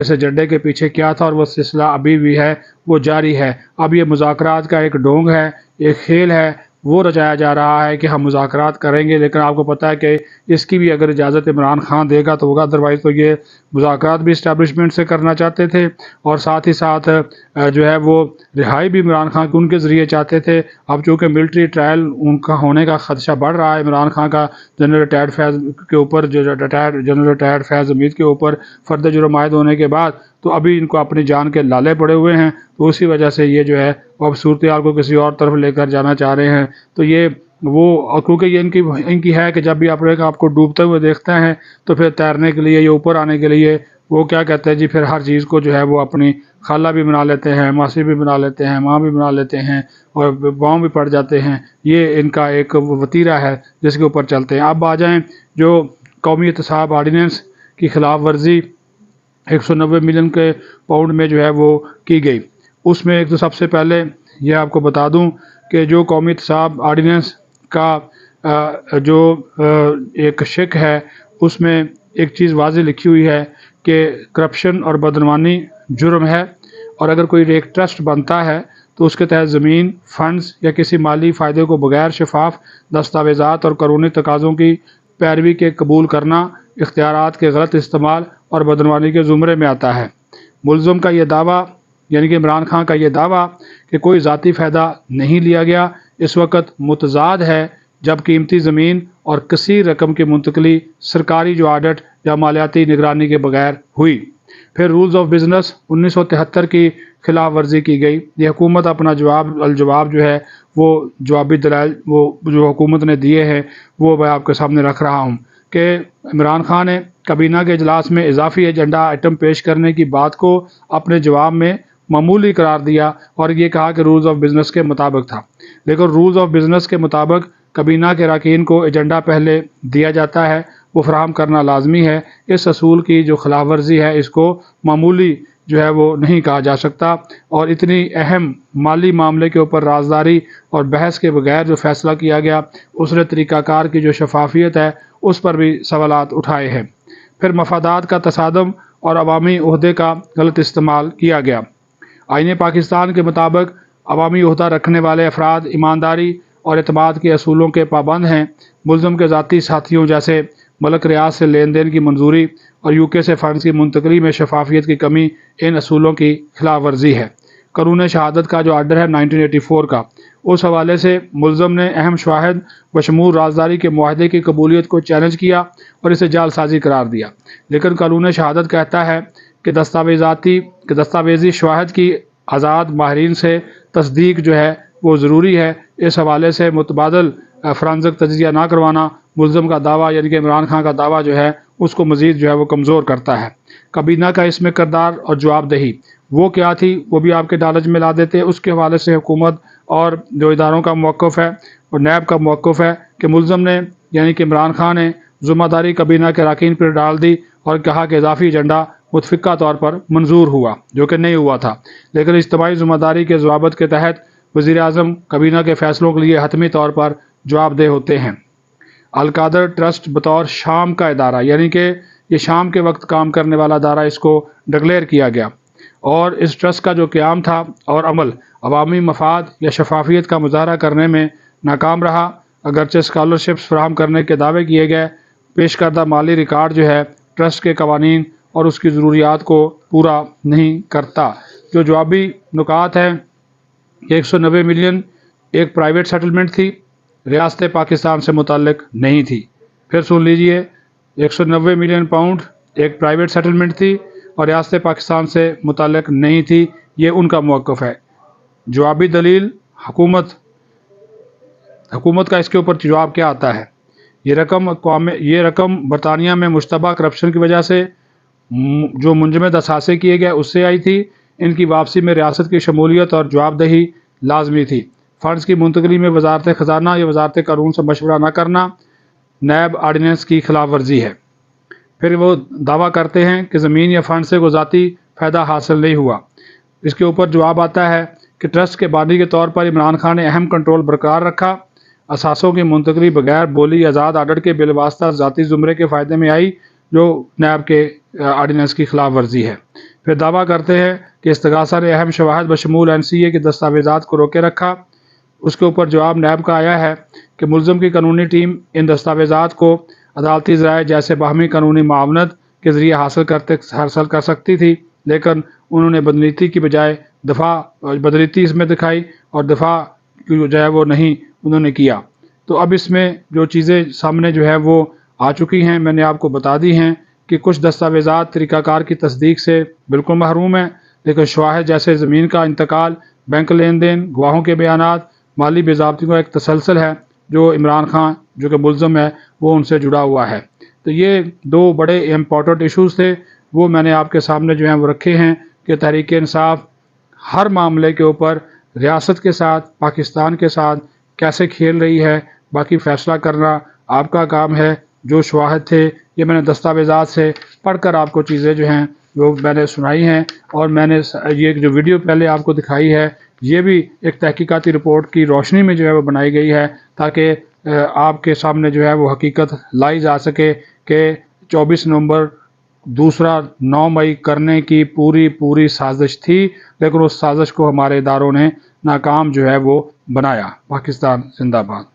اس ایجنڈے کے پیچھے کیا تھا، اور وہ سلسلہ ابھی بھی ہے، وہ جاری ہے۔ اب یہ مذاکرات کا ایک ڈھونگ ہے، ایک کھیل ہے، وہ رچایا جا رہا ہے کہ ہم مذاکرات کریں گے، لیکن آپ کو پتہ ہے کہ اس کی بھی اگر اجازت عمران خان دے گا تو ہوگا، ادروائز تو یہ مذاکرات بھی اسٹیبلشمنٹ سے کرنا چاہتے تھے، اور ساتھ ہی ساتھ جو ہے وہ رہائی بھی عمران خان کی ان کے ذریعے چاہتے تھے۔ اب چونکہ ملٹری ٹرائل ان کا ہونے کا خدشہ بڑھ رہا ہے عمران خان کا، جنرل ریٹائرڈ فیض کے اوپر، جو جنرل ریٹائرڈ فیض حمید کے اوپر فرد جرم عائد ہونے کے بعد، تو ابھی ان کو اپنی جان کے لالے پڑے ہوئے ہیں، تو اسی وجہ سے یہ جو ہے وہ اب صورتحال کو کسی اور طرف لے کر جانا چاہ رہے ہیں۔ تو یہ وہ کیونکہ یہ ان کی ہے کہ جب بھی آپ کو ڈوبتے ہوئے دیکھتے ہیں تو پھر تیرنے کے لیے یا اوپر آنے کے لیے وہ کیا کہتے ہیں جی، پھر ہر چیز کو جو ہے وہ اپنی خالہ بھی بنا لیتے ہیں، ماسی بھی بنا لیتے ہیں، ماں بھی بنا لیتے ہیں، اور پاؤں بھی پڑ جاتے ہیں۔ یہ ان کا ایک وتیرہ ہے جس کے اوپر چلتے ہیں۔ اب آ جائیں جو قومی احتساب آرڈیننس کی خلاف ورزی 190 ملین کے پاؤنڈ میں جو ہے وہ کی گئی، اس میں ایک تو سب سے پہلے یہ آپ کو بتا دوں کہ جو قومی احتساب آرڈیننس کا جو ایک شق ہے، اس میں ایک چیز واضح لکھی ہوئی ہے کہ کرپشن اور بدعنوانی جرم ہے، اور اگر کوئی ایک ٹرسٹ بنتا ہے تو اس کے تحت زمین، فنڈز یا کسی مالی فائدے کو بغیر شفاف دستاویزات اور قانونی تقاضوں کی پیروی کے قبول کرنا اختیارات کے غلط استعمال اور بدعنوانی کے زمرے میں آتا ہے۔ ملزم کا یہ دعویٰ، یعنی کہ عمران خان کا یہ دعویٰ کہ کوئی ذاتی فائدہ نہیں لیا گیا، اس وقت متضاد ہے جب قیمتی زمین اور کثیر رقم کی منتقلی سرکاری جو آڈٹ یا مالیاتی نگرانی کے بغیر ہوئی۔ پھر رولز آف بزنس 1973 کی خلاف ورزی کی گئی۔ یہ حکومت اپنا الجواب جو ہے وہ جوابی دلائل وہ جو حکومت نے دیے ہیں وہ میں آپ کے سامنے رکھ رہا ہوں کہ عمران خان نے کابینہ کے اجلاس میں اضافی ایجنڈا آئٹم پیش کرنے کی بات کو اپنے جواب میں معمولی قرار دیا اور یہ کہا کہ رولز آف بزنس کے مطابق تھا، لیکن رولز آف بزنس کے مطابق کابینہ کے اراکین کو ایجنڈا پہلے دیا جاتا ہے، وہ فراہم کرنا لازمی ہے۔ اس اصول کی جو خلاف ورزی ہے اس کو معمولی جو ہے وہ نہیں کہا جا سکتا، اور اتنی اہم مالی معاملے کے اوپر رازداری اور بحث کے بغیر جو فیصلہ کیا گیا، اس نے طریقہ کار کی جو شفافیت ہے اس پر بھی سوالات اٹھائے ہیں۔ پھر مفادات کا تصادم اور عوامی عہدے کا غلط استعمال کیا گیا۔ آئین پاکستان کے مطابق عوامی عہدہ رکھنے والے افراد ایمانداری اور اعتماد کے اصولوں کے پابند ہیں۔ ملزم کے ذاتی ساتھیوں جیسے ملک ریاض سے لین دین کی منظوری اور یوکے سے فنڈز کی منتقلی میں شفافیت کی کمی ان اصولوں کی خلاف ورزی ہے۔ قانون شہادت کا جو آرڈر ہے 1984 کا، اس حوالے سے ملزم نے اہم شواہد بشمول رازداری کے معاہدے کی قبولیت کو چیلنج کیا اور اسے جعل سازی قرار دیا، لیکن قانون شہادت کہتا ہے کہ دستاویزی شواہد کی آزاد ماہرین سے تصدیق جو ہے وہ ضروری ہے۔ اس حوالے سے متبادل فرانزک تجزیہ نہ کروانا ملزم کا دعویٰ، یعنی کہ عمران خان کا دعویٰ جو ہے اس کو مزید جو ہے وہ کمزور کرتا ہے۔ کابینہ کا اس میں کردار اور جواب دہی وہ کیا تھی وہ بھی آپ کے نالج میں لا دیتے ہیں۔ اس کے حوالے سے حکومت اور جو اداروں کا موقف ہے اور نیب کا موقف ہے کہ ملزم نے، یعنی کہ عمران خان نے ذمہ داری کابینہ کے اراکین پر ڈال دی اور کہا کہ اضافی ایجنڈا متفقہ طور پر منظور ہوا، جو کہ نہیں ہوا تھا، لیکن اجتماعی ذمہ داری کے ضوابط کے تحت وزیر اعظم کابینہ کے فیصلوں کے لیے حتمی طور پر جواب دہ ہوتے ہیں۔ القادر ٹرسٹ بطور شام کا ادارہ، یعنی کہ یہ شام کے وقت کام کرنے والا ادارہ، اس کو ڈکلیئر کیا گیا، اور اس ٹرسٹ کا جو قیام تھا اور عمل عوامی مفاد یا شفافیت کا مظاہرہ کرنے میں ناکام رہا۔ اگرچہ اسکالرشپس فراہم کرنے کے دعوے کیے گئے، پیش کردہ مالی ریکارڈ جو ہے ٹرسٹ کے قوانین اور اس کی ضروریات کو پورا نہیں کرتا۔ جو جوابی نکات ہیں، 190 ملین ایک پرائیویٹ سیٹلمنٹ تھی، ریاست پاکستان سے متعلق نہیں تھی۔ پھر سن لیجئے، 190 ملین پاؤنڈ ایک پرائیویٹ سیٹلمنٹ تھی اور ریاست پاکستان سے متعلق نہیں تھی، یہ ان کا موقف ہے۔ جوابی دلیل حکومت کا اس کے اوپر جواب کیا آتا ہے؟ یہ رقم برطانیہ میں مشتبہ کرپشن کی وجہ سے جو منجمد اثاثے کیے گئے اس سے آئی تھی۔ ان کی واپسی میں ریاست کی شمولیت اور جواب دہی لازمی تھی۔ فنڈز کی منتقلی میں وزارت خزانہ یا وزارت قانون سے مشورہ نہ کرنا نیب آرڈیننس کی خلاف ورزی ہے۔ پھر وہ دعویٰ کرتے ہیں کہ زمین یا فنڈ سے کوئی ذاتی فائدہ حاصل نہیں ہوا۔ اس کے اوپر جواب آتا ہے کہ ٹرسٹ کے بانی کے طور پر عمران خان نے اہم کنٹرول برقرار رکھا۔ اثاثوں کی منتقلی بغیر بولی آزاد آڈٹ کے بالواسطہ ذاتی زمرے کے فائدے میں آئی، جو نیب کے آرڈیننس کی خلاف ورزی ہے۔ پھر دعویٰ کرتے ہیں کہ استغاثہ نے اہم شواہد بشمول NCA کے دستاویزات کو روکے رکھا۔ اس کے اوپر جواب نیب کا آیا ہے کہ ملزم کی قانونی ٹیم ان دستاویزات کو عدالتی ذرائع جیسے باہمی قانونی معاونت کے ذریعے حاصل کر سکتی تھی، لیکن انہوں نے بدنیتی کی بجائے بدنیتی اس میں دکھائی اور دفاع کی جو ہے وہ نہیں انہوں نے کیا۔ تو اب اس میں جو چیزیں سامنے جو ہے وہ آ چکی ہیں، میں نے آپ کو بتا دی ہیں کہ کچھ دستاویزات طریقہ کار کی تصدیق سے بالکل محروم ہیں، لیکن شواہد جیسے زمین کا انتقال، بینک لین دین، گواہوں کے بیانات، مالی باضابطگی کا ایک تسلسل ہے جو عمران خان جو کہ ملزم ہے وہ ان سے جڑا ہوا ہے۔ تو یہ دو بڑے امپورٹنٹ ایشوز تھے، وہ میں نے آپ کے سامنے جو ہیں وہ رکھے ہیں کہ تحریک انصاف ہر معاملے کے اوپر ریاست کے ساتھ، پاکستان کے ساتھ کیسے کھیل رہی ہے، باقی فیصلہ کرنا آپ کا کام ہے۔ جو شواہد تھے یہ میں نے دستاویزات سے پڑھ کر آپ کو چیزیں جو ہیں وہ میں نے سنائی ہیں، اور میں نے یہ جو ویڈیو پہلے آپ کو دکھائی ہے یہ بھی ایک تحقیقاتی رپورٹ کی روشنی میں جو ہے وہ بنائی گئی ہے، تاکہ آپ کے سامنے جو ہے وہ حقیقت لائی جا سکے کہ 24 نومبر دوسرا 9 مئی کرنے کی پوری سازش تھی، لیکن اس سازش کو ہمارے اداروں نے ناکام جو ہے وہ بنایا۔ پاکستان زندہ باد۔